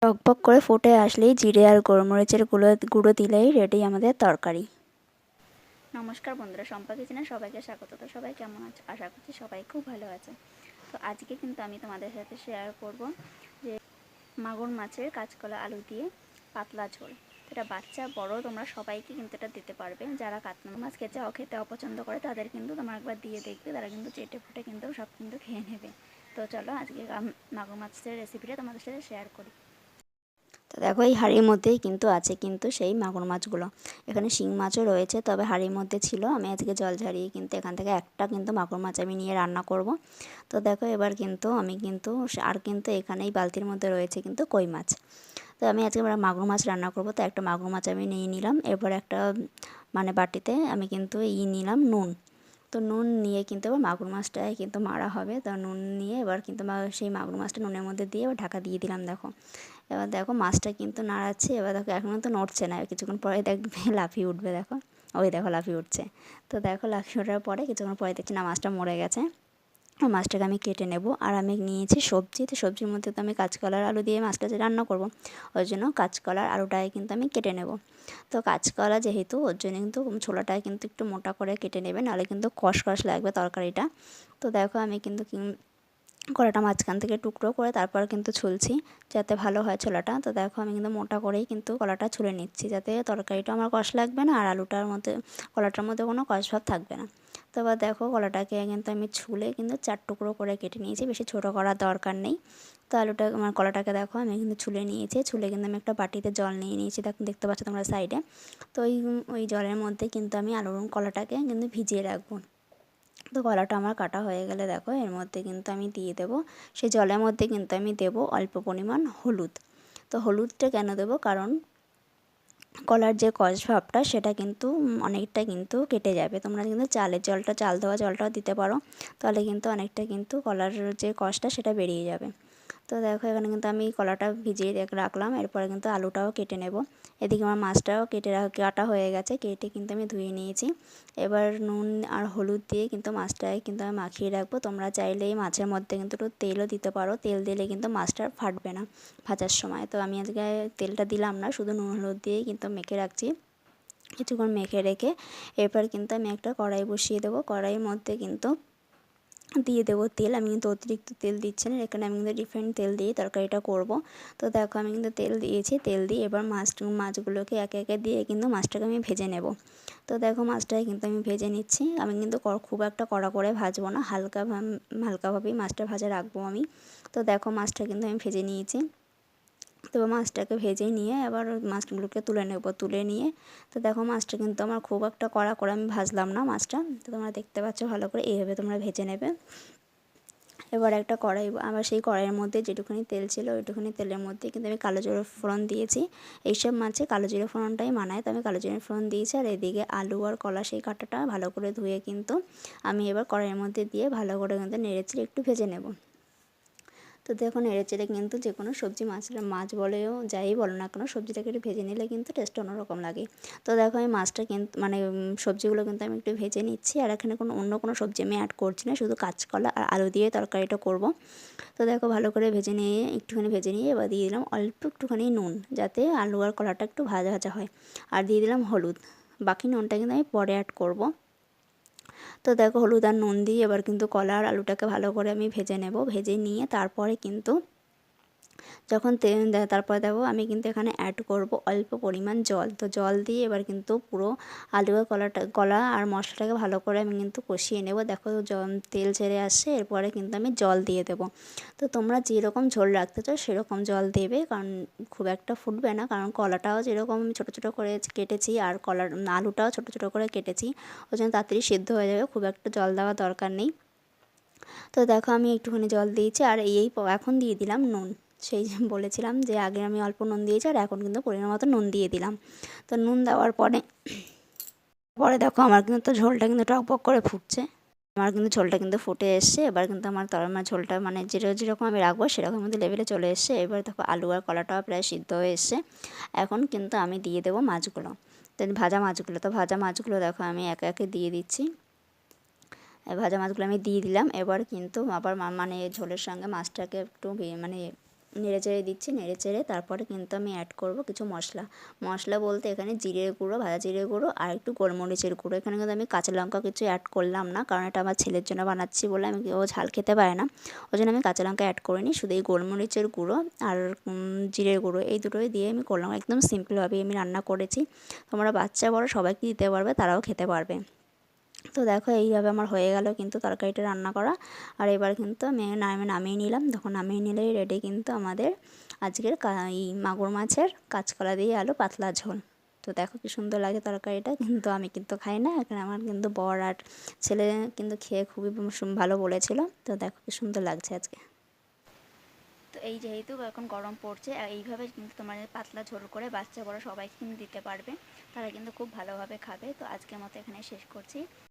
টকবক করে ফুটে আসলেই জিরে আর গোলমরিচের গুঁড়ো দিলেই রেডি আমাদের তরকারি। নমস্কার বন্ধুরা, সম্পা কিচেনে সবাইকে স্বাগত। তো সবাই কেমন আছে? আশা করছি সবাই খুব ভালো আছে। তো আজকে কিন্তু আমি তোমাদের সাথে শেয়ার করব যে মাগুর মাছের কাঁচকলা আলু দিয়ে পাতলা ঝোল। এটা বাচ্চা বড় তোমরা সবাইকে কিন্তু এটা দিতে পারবে। যারা কাতলা মাছ খেতে অপছন্দ করে তাদের কিন্তু তোমরা একবার দিয়ে দেখবে, তারা কিন্তু চেটে ফুটে কিন্তু সব কিন্তু খেয়ে নেবে। তো চলো আজকে মাগুর মাছের রেসিপিটা তোমাদের সাথে শেয়ার করি। তো দেখো এই হাঁড়ির মধ্যেই কিন্তু আছে কিন্তু সেই মাগুর মাছগুলো। এখানে শিং মাছও রয়েছে, তবে হাঁড়ির মধ্যে ছিল। আমি আজকে জল ঝারিয়ে কিন্তু এখান থেকে একটা কিন্তু মাগুর মাছ আমি নিয়ে রান্না করব। তো দেখো এবার কিন্তু আমি কিন্তু আর কিন্তু এখানে এই বালতির মধ্যে রয়েছে কিন্তু কই মাছ। তো আমি আজকে মাগুর মাছ রান্না করব। তো একটা মাগুর মাছ আমি নিয়ে নিলাম। এবার একটা বাটিতে আমি কিন্তু নিলাম নুন। তো নুন নিয়ে কিন্তু এবার মাগুর মাছটায় কিন্তু মারা হবে। তো নুন নিয়ে এবার কিন্তু সেই মাগুর মাছটা নুনের মধ্যে দিয়ে এবার ঢাকা দিয়ে দিলাম। দেখো এবার দেখো মাছটা কিন্তু নাড়াচ্ছে। এবার দেখো এখনও তো নড়ছে না, কিছুক্ষণ পরে দেখবে লাফিয়ে উঠবে। দেখো ওই দেখো লাফিয়ে উঠছে। তো দেখো লাফিয়ে ওঠার পরে কিছুক্ষণ পরে দেখছি না মাছটা মরে গেছে। মাছটাকে আমি কেটে নেব। আর আমি নিয়েছি সবজি। তো সবজির মধ্যে তো আমি কাঁচকলার আলু দিয়ে মাছটা যে রান্না করব, ওই জন্য কাঁচকলার আলুটাকে কিন্তু আমি কেটে নেব। তো কাঁচকলা যেহেতু, ওর জন্য কিন্তু ছোলাটায় কিন্তু একটু মোটা করে কেটে নেবে, নাহলে কিন্তু কষকষ লাগবে তরকারিটা। তো দেখো আমি কিন্তু কলাটা মাঝখান থেকে টুকরো করে তারপর কিন্তু ছুলছি, যাতে ভালো হয় ছোলাটা। তো দেখো আমি কিন্তু মোটা করেই কিন্তু কলাটা ছুলে নিচ্ছি, যাতে তরকারিটা আমার কষ লাগবে না আর আলুটার মধ্যে কলাটার মধ্যে কোনো কষ ভাব থাকবে না। তো এবার দেখো কলাটাকে কিন্তু আমি ছুলে কিন্তু 4 টুকরো করে কেটে নিয়েছি, বেশি ছোটো করার দরকার নেই। তো আমার কলাটাকে দেখো আমি কিন্তু ছুলে নিয়েছি। ছুলে কিন্তু আমি একটা বাটিতে জল নিয়ে নিয়েছি, দেখতে পাচ্ছ তোমরা সাইডে। তো ওই জলের মধ্যে কিন্তু আমি আলুর কলাটাকে কিন্তু ভিজিয়ে রাখবো। তো কলাটা আমার কাটা হয়ে গেলে দেখো এর মধ্যে কিন্তু আমি দিয়ে দেবো, সেই জলের মধ্যে কিন্তু আমি দেবো অল্প পরিমাণ হলুদ। তো হলুদটা কেন দেবো, কারণ কলার যে কষ ভাবটা সেটা কিন্তু অনেকটা কিন্তু কেটে যাবে। তোমরা কিন্তু চাল দেওয়া জলটাও দিতে পারো, তাহলে কিন্তু অনেকটা কিন্তু কলার যে কষটা সেটা বেরিয়ে যাবে। তো দেখো এখানে কিন্তু আমি কলাটা ভিজিয়ে রাখলাম। এরপরে কিন্তু আলুটাও কেটে নেব। এদিকে আমার মাছটাও কাটা হয়ে গেছে, কেটে কিন্তু আমি ধুয়ে নিয়েছি। এবার নুন আর হলুদ দিয়ে কিন্তু মাছটাকে কিন্তু আমি মাখিয়ে রাখবো। তোমরা চাইলে এই মাছের মধ্যে কিন্তু একটু তেলও দিতে পারো, তেল দিলে কিন্তু মাছটা ফাটবে না ভাজার সময়। তো আমি আজকে তেলটা দিলাম না, শুধু নুন হলুদ দিয়েই কিন্তু মেখে রাখছি। কিছুক্ষণ মেখে রেখে এরপর কিন্তু আমি একটা কড়াই বসিয়ে দেবো। কড়াইয়ের মধ্যে কিন্তু দিয়ে দেবো তেল। আমি কিন্তু অতিরিক্ত তেল দিচ্ছি না, এখানে আমি কিন্তু রিফাইন্ড তেল দিয়ে তরকারিটা করব। তো দেখো আমি কিন্তু তেল দিয়েছি, তেল দিয়ে এবার মাছগুলোকে একে একে দিয়ে কিন্তু মাছটাকে আমি ভেজে নেব। তো দেখো মাছটাকে কিন্তু আমি ভেজে নিচ্ছি। আমি কিন্তু খুব একটা কড়া করে ভাজবো না, হালকাভাবেই মাছটা ভাজা রাখবো আমি। তো দেখো মাছটা কিন্তু আমি ভেজে নিয়েছি। তো মাছটাকে ভেজে নিয়ে আবার মাছগুলোকে তুলে নেব। তুলে নিয়ে তো দেখো মাছটা কিন্তু আমার খুব একটা কড়া করে আমি ভাজলাম না মাছটা। তো তোমরা দেখতে পাচ্ছ ভালো করে, এইভাবে তোমরা ভেজে নেবে। এবার একটা কড়াই, আবার সেই কড়াইয়ের মধ্যে যেটুকুনি তেল ছিল ওইটুকুনি তেলের মধ্যে কিন্তু আমি কালো জিরে ফোড়ন দিয়েছি। এইসব মাছে কালো জিরে ফোড়নটাই মানায়, তো আমি কালো জিরে ফোড়ন দিয়েছি। আর এদিকে আলু আর কলা সেই কাঁটাটা ভালো করে ধুয়ে কিন্তু আমি এবার কড়াইয়ের মধ্যে দিয়ে ভালো করে কিন্তু নেড়েচেড়ে একটু ভেজে নেব। তো দেখো নেড়েচেড়ে কিন্তু যে কোনো সবজি মাছ বলেও যাই বলো না কেন, সবজিটাকে একটু ভেজে নিলে কিন্তু টেস্ট অন্যরকম লাগে। তো দেখো আমি মাছটা কিন্তু সবজিগুলো কিন্তু আমি একটু ভেজে নিচ্ছি। আর এখানে অন্য কোনো সবজি আমি অ্যাড করছি না, শুধু কাঁচকলা আর আলু দিয়ে তরকারিটা করব। তো দেখো ভালো করে একটুখানি ভেজে নিয়ে এবার দিয়ে দিলাম অল্প একটুখানি নুন, যাতে আলু আর কলাটা একটু ভাজা ভাজা হয়। আর দিয়ে দিলাম হলুদ। বাকি নুনটা কিন্তু আমি পরে অ্যাড করব। তো দেখো হলুদ আর নুন দিয়ে এবার কিন্তু কলা আর আলুটাকে ভালো করে আমি ভেজে নেব। ভেজে নিয়ে তারপরে কিন্তু যখন তারপরে দেখো আমি কিন্তু এখানে অ্যাড করব অল্প পরিমাণ জল। তো জল দিয়ে এবার কিন্তু পুরো আলু আর কলা আর মশলাটাকে ভালো করে আমি কিন্তু কষিয়ে নেব। দেখো তেল ছেড়ে আসছে, এরপরে কিন্তু আমি জল দিয়ে দেবো। তো তোমরা যেরকম ঝোল রাখতে চাও সেরকম জল দেবে, কারণ খুব একটা ফুটবে না, কারণ কলাটাও যেরকম ছোটো ছোটো করে কেটেছি আর আলুটাও ছোটো ছোটো করে কেটেছি, ওই জন্য তাড়াতাড়ি সিদ্ধ হয়ে যাবে, খুব একটা জল দেওয়ার দরকার নেই। তো দেখো আমি একটুখানি জল দিয়েছি আর এখন দিয়ে দিলাম নুন। সেই যে বলেছিলাম যে আগে আমি অল্প নুন দিয়েছি আর এখন কিন্তু পরিমাণ মতো নুন দিয়ে দিলাম। তো নুন দেওয়ার পরে পরে দেখো আমার কিন্তু ঝোলটা কিন্তু টকবক করে ফুটছে। আমার কিন্তু ঝোলটা কিন্তু ফুটে এসছে। এবার কিন্তু আমার ঝোলটা যেরকম আমি রাখবো সেরকম কিন্তু লেভেলে চলে এসছে। এবার দেখো আলু আর কলাটাও প্রায় সিদ্ধ হয়ে এসছে। এখন কিন্তু আমি দিয়ে দেবো মাছগুলো, তো ভাজা মাছগুলো। তো ভাজা মাছগুলো দেখো আমি একে একে দিয়ে দিচ্ছি। ভাজা মাছগুলো আমি দিয়ে দিলাম। এবার কিন্তু আবার ঝোলের সঙ্গে মাছটাকে একটু নেড়ে চেড়ে দিচ্ছি, নেড়ে চেড়ে তারপরে কিন্তু আমি অ্যাড করব কিছু মশলা। মশলা বলতে এখানে জিরের গুঁড়ো, ভাজা জিরের গুঁড়ো আর একটু গোলমরিচের গুঁড়ো। এখানে কিন্তু আমি কাঁচা লঙ্কা কিছু অ্যাড করলাম না, কারণ এটা আমার ছেলের জন্য বানাচ্ছি বলে ও ঝাল খেতে পারে না, ওই জন্য আমি কাঁচা লঙ্কা অ্যাড করিনি। শুধু এই গোলমরিচের গুঁড়ো আর জিরের গুঁড়ো এই দুটোই দিয়ে আমি করলাম। একদম সিম্পলভাবেই আমি রান্না করেছি। তোমরা বাচ্চা বড় সবাইকে দিতে পারবে, তারাও খেতে পারবে। তো দেখো এইভাবে আমার হয়ে গেল কিন্তু তরকারিটা রান্না করা। আর এবার কিন্তু আমি নামিয়ে নিলাম। তখন নামিয়ে নিলেই রেডি কিন্তু আমাদের আজকের এই মাগুর মাছের কাঁচকলা দিয়ে আলু পাতলা ঝোল। তো দেখো কি সুন্দর লাগে তরকারিটা, কিন্তু আমি কিন্তু খাই না, এখানে আমার কিন্তু বর আর ছেলে কিন্তু খেয়ে খুবই ভালো বলেছিল। তো দেখো কি সুন্দর লাগছে আজকে। তো এই যেহেতু এখন গরম পড়ছে, এইভাবে কিন্তু তোমার পাতলা ঝোল করে বাচ্চা বড় সবাইকে কিন্তু দিতে পারবে, তারা কিন্তু খুব ভালোভাবে খাবে। তো আজকের মতো এখানে শেষ করছি।